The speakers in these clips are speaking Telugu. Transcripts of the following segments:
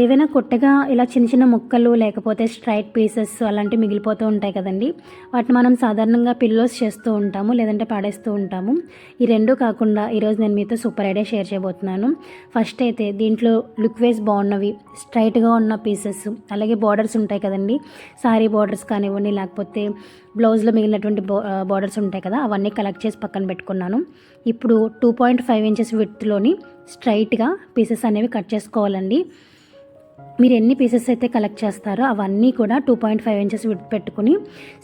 ఏవైనా కొత్తగా ఇలా చిన్న చిన్న ముక్కలు లేకపోతే స్ట్రైట్ పీసెస్ అలాంటివి మిగిలిపోతూ ఉంటాయి కదండి. వాటిని మనం సాధారణంగా పిల్లోస్ చేస్తూ ఉంటాము, లేదంటే పాడేస్తూ ఉంటాము. ఈ రెండు కాకుండా ఈరోజు నేను మీతో సూపర్ ఐడియా షేర్ చేయబోతున్నాను. ఫస్ట్ అయితే దీంట్లో లుక్ వైజ్ బాగున్నవి స్ట్రైట్గా ఉన్న పీసెస్, అలాగే బార్డర్స్ ఉంటాయి కదండి, సారీ బార్డర్స్ కానివ్వండి, లేకపోతే బ్లౌజ్లో మిగిలినటువంటి బార్డర్స్ ఉంటాయి కదా, అవన్నీ కలెక్ట్ చేసి పక్కన పెట్టుకున్నాను. ఇప్పుడు 2.5 ఇంచెస్ విడ్త్లోని స్ట్రైట్గా పీసెస్ అనేవి కట్ చేసుకోవాలండి. మీరు ఎన్ని పీసెస్ అయితే కలెక్ట్ చేస్తారో అవన్నీ కూడా 2.5 ఇంచెస్ విడ్త్ పెట్టుకుని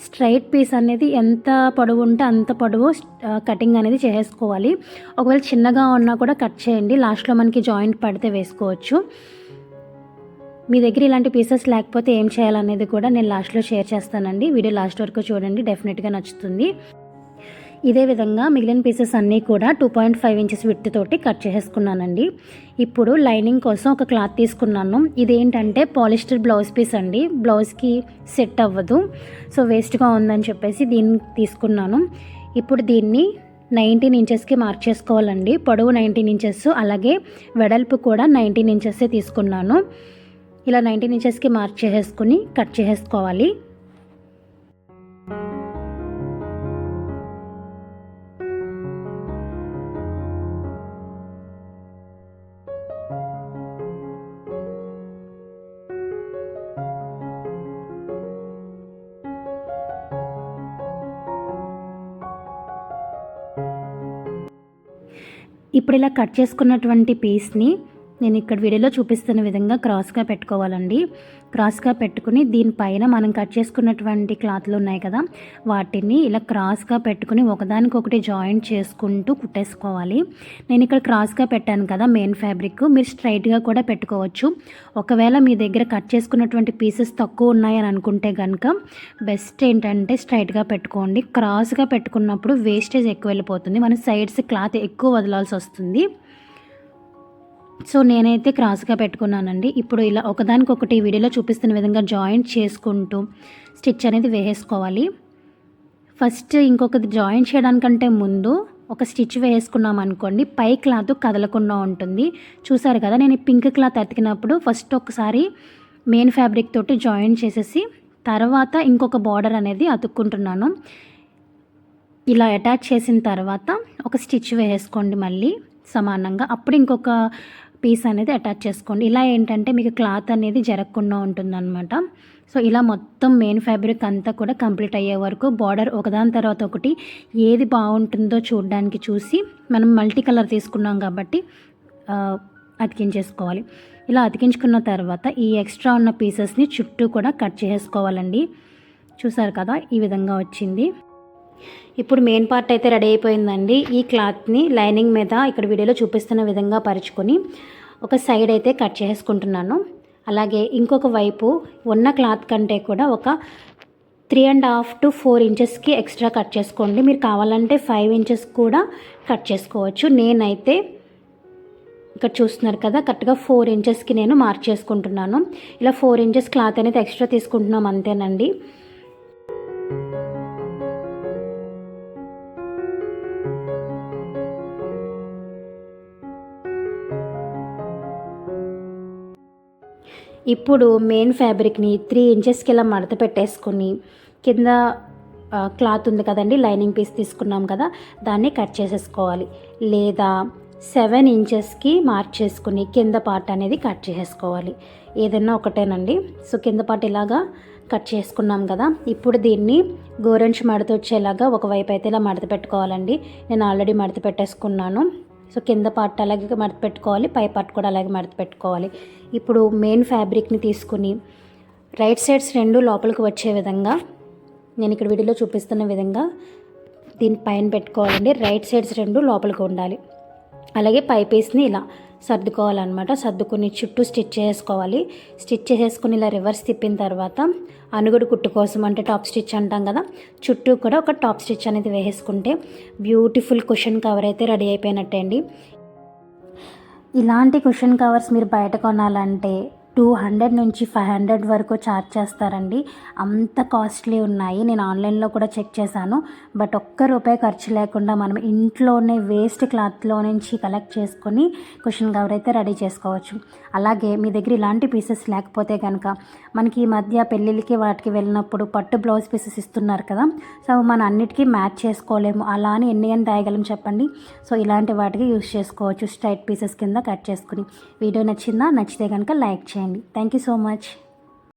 స్ట్రైట్ పీస్ అనేది ఎంత పొడవు ఉంటే అంత పొడవు కటింగ్ అనేది చేసుకోవాలి. ఒకవేళ చిన్నగా ఉన్నా కూడా కట్ చేయండి, లాస్ట్లో మనకి జాయింట్ పడితే వేసుకోవచ్చు. మీ దగ్గర ఇలాంటి పీసెస్ లేకపోతే ఏం చేయాలనేది కూడా నేను లాస్ట్లో షేర్ చేస్తానండి. వీడియో లాస్ట్ వరకు చూడండి, డెఫినెట్గా నచ్చుతుంది. ఇదే విధంగా మిగిలిన పీసెస్ అన్నీ కూడా 2.5 ఇంచెస్ విడ్త్ తోటి కట్ చేసుకున్నానండి. ఇప్పుడు లైనింగ్ కోసం ఒక క్లాత్ తీసుకున్నాను. ఇదేంటంటే పాలిస్టర్ బ్లౌజ్ పీస్ అండి, బ్లౌజ్కి సెట్ అవ్వదు, సో వేస్ట్గా ఉందని చెప్పేసి దీన్ని తీసుకున్నాను. ఇప్పుడు దీన్ని 19 ఇంచెస్కి మార్క్ చేసుకోవాలండి. పొడవు 19 ఇంచెస్, అలాగే వెడల్పు కూడా 19 ఇంచెస్ తీసుకున్నాను. ఇలా 19 ఇంచెస్కి మార్క్ చేసుకుని కట్ చేసుకోవాలి. ఇప్పుడు ఇలా కట్ చేసుకున్నటువంటి పీస్ని నేను ఇక్కడ వీడియోలో చూపిస్తున్న విధంగా క్రాస్గా పెట్టుకోవాలండి. క్రాస్గా పెట్టుకుని దీనిపైన మనం కట్ చేసుకున్నటువంటి క్లాత్లు ఉన్నాయి కదా, వాటిని ఇలా క్రాస్గా పెట్టుకుని ఒకదానికొకటి జాయింట్ చేసుకుంటూ కుట్టేసుకోవాలి. నేను ఇక్కడ క్రాస్గా పెట్టాను కదా మెయిన్ ఫ్యాబ్రిక్, మీరు స్ట్రైట్గా కూడా పెట్టుకోవచ్చు. ఒకవేళ మీ దగ్గర కట్ చేసుకున్నటువంటి పీసెస్ తక్కువ ఉన్నాయని అనుకుంటే కనుక బెస్ట్ ఏంటంటే స్ట్రైట్గా పెట్టుకోండి. క్రాస్గా పెట్టుకున్నప్పుడు వేస్టేజ్ ఎక్కువ వెళ్ళిపోతుంది, మన సైడ్స్ క్లాత్ ఎక్కువ వదలాల్సి వస్తుంది. సో నేనైతే క్రాస్గా పెట్టుకున్నానండి. ఇప్పుడు ఇలా ఒకదానికొకటి వీడియోలో చూపిస్తున్న విధంగా జాయింట్ చేసుకుంటూ స్టిచ్ అనేది వేసేసుకోవాలి. ఫస్ట్ ఇంకొకటి జాయింట్ చేయడానికంటే ముందు ఒక స్టిచ్ వేసుకున్నాం అనుకోండి, పై క్లాత్ కదలకుండా ఉంటుంది. చూసారు కదా, నేను పింక్ క్లాత్ అతికినప్పుడు ఫస్ట్ ఒకసారి మెయిన్ ఫ్యాబ్రిక్ తోటి జాయింట్ చేసేసి తర్వాత ఇంకొక బార్డర్ అనేది అతుక్కుంటున్నాను. ఇలా అటాచ్ చేసిన తర్వాత ఒక స్టిచ్ వేసుకోండి మళ్ళీ సమానంగా, అప్పుడు ఇంకొక పీస్ అనేది అటాచ్ చేసుకోండి. ఇలా ఏంటంటే మీకు క్లాత్ అనేది జరగకుండా ఉంటుందన్నమాట. సో ఇలా మొత్తం మెయిన్ ఫ్యాబ్రిక్ అంతా కూడా కంప్లీట్ అయ్యే వరకు బార్డర్ ఒకదాని తర్వాత ఒకటి ఏది బాగుంటుందో చూడడానికి చూసి మనం మల్టీ కలర్ తీసుకున్నాం కాబట్టి అతికించేసుకోవాలి. ఇలా అతికించుకున్న తర్వాత ఈ ఎక్స్ట్రా ఉన్న పీసెస్ని చుట్టూ కూడా కట్ చేసుకోవాలండి. చూసారు కదా, ఈ విధంగా వచ్చింది. ఇప్పుడు మెయిన్ పార్ట్ అయితే రెడీ అయిపోయిందండి. ఈ క్లాత్ని లైనింగ్ మీద ఇక్కడ వీడియోలో చూపిస్తున్న విధంగా పరుచుకొని ఒక సైడ్ అయితే కట్ చేసుకుంటున్నాను. అలాగే ఇంకొక వైపు ఉన్న క్లాత్ కంటే కూడా ఒక 3.5 to 4 ఇంచెస్కి ఎక్స్ట్రా కట్ చేసుకోండి. మీరు కావాలంటే 5 ఇంచెస్ కూడా కట్ చేసుకోవచ్చు. నేనైతే ఇక్కడ చూస్తున్నారు కదా, కరెక్ట్గా 4 ఇంచెస్కి నేను మార్క్ చేసుకుంటున్నాను. ఇలా 4 ఇంచెస్ క్లాత్ అనేది ఎక్స్ట్రా తీసుకుంటున్నాం అంతేనండి. ఇప్పుడు మెయిన్ ఫ్యాబ్రిక్ని 3 ఇంచెస్కి ఇలా మడత పెట్టేసుకొని కింద క్లాత్ ఉంది కదండి, లైనింగ్ పీస్ తీసుకున్నాం కదా, దాన్ని కట్ చేసేసుకోవాలి. లేదా 7 ఇంచెస్కి మార్క్ చేసుకుని కింద పార్ట్ అనేది కట్ చేసుకోవాలి. ఏదైనా ఒకటేనండి. సో కింద పార్ట్ ఇలాగా కట్ చేసుకున్నాం కదా, ఇప్పుడు దీన్ని గోరంచు మడత వచ్చేలాగా ఒకవైపు అయితే ఇలా మడత పెట్టుకోవాలండి. నేను ఆల్రెడీ మడత పెట్టేసుకున్నాను. సో కింద పార్ట్ అలాగే మడత పెట్టుకోవాలి, పై పార్ట్ కూడా అలాగే మడత పెట్టుకోవాలి. ఇప్పుడు మెయిన్ ఫ్యాబ్రిక్ని తీసుకుని రైట్ సైడ్స్ రెండు లోపలికి వచ్చే విధంగా నేను ఇక్కడ వీడియోలో చూపిస్తున్న విధంగా దీని పైన పెట్టుకోవాలండి. రైట్ సైడ్స్ రెండు లోపలికి ఉండాలి. అలాగే పై పీస్ని ఇలా సర్దుకోవాలన్నమాట. సర్దుకుని చుట్టూ స్టిచ్ చేసుకోవాలి. స్టిచ్ చేసేసుకుని ఇలా రివర్స్ తిప్పిన తర్వాత అనుగుడు కుట్టు కోసం అంటే టాప్ స్టిచ్ అంటాం కదా, చుట్టూ కూడా ఒక టాప్ స్టిచ్ అనేది వేసుకుంటే బ్యూటిఫుల్ కుషన్ కవర్ అయితే రెడీ అయిపోయినట్టే అండి. ఇలాంటి కుషన్ కవర్స్ మీరు బయట కొనాలంటే 200 నుంచి 500 వరకు ఛార్జ్ చేస్తారండి. అంత కాస్ట్లీ ఉన్నాయి. నేను ఆన్లైన్లో కూడా చెక్ చేశాను. బట్ ఒక్క రూపాయి ఖర్చు లేకుండా మనం ఇంట్లోనే వేస్ట్ క్లాత్లో నుంచి కలెక్ట్ చేసుకొని కుషన్ కవర్ అయితే రెడీ చేసుకోవచ్చు. అలాగే మీ దగ్గర ఇలాంటి పీసెస్ లేకపోతే కనుక మనకి ఈ మధ్య పెళ్ళిళ్ళకి వాటికి వెళ్ళినప్పుడు పట్టు బ్లౌజ్ పీసెస్ ఇస్తున్నారు కదా, సో మన అన్నిటికీ మ్యాచ్ చేసుకోలేము. అలా అని ఎన్ని అని రాయగలం చెప్పండి. సో ఇలాంటి వాటికి యూస్ చేసుకోవచ్చు స్ట్రైట్ పీసెస్ కింద కట్ చేసుకుని. వీడియో నచ్చిందా? నచ్చితే కనుక లైక్ చేయండి. Thank you so much.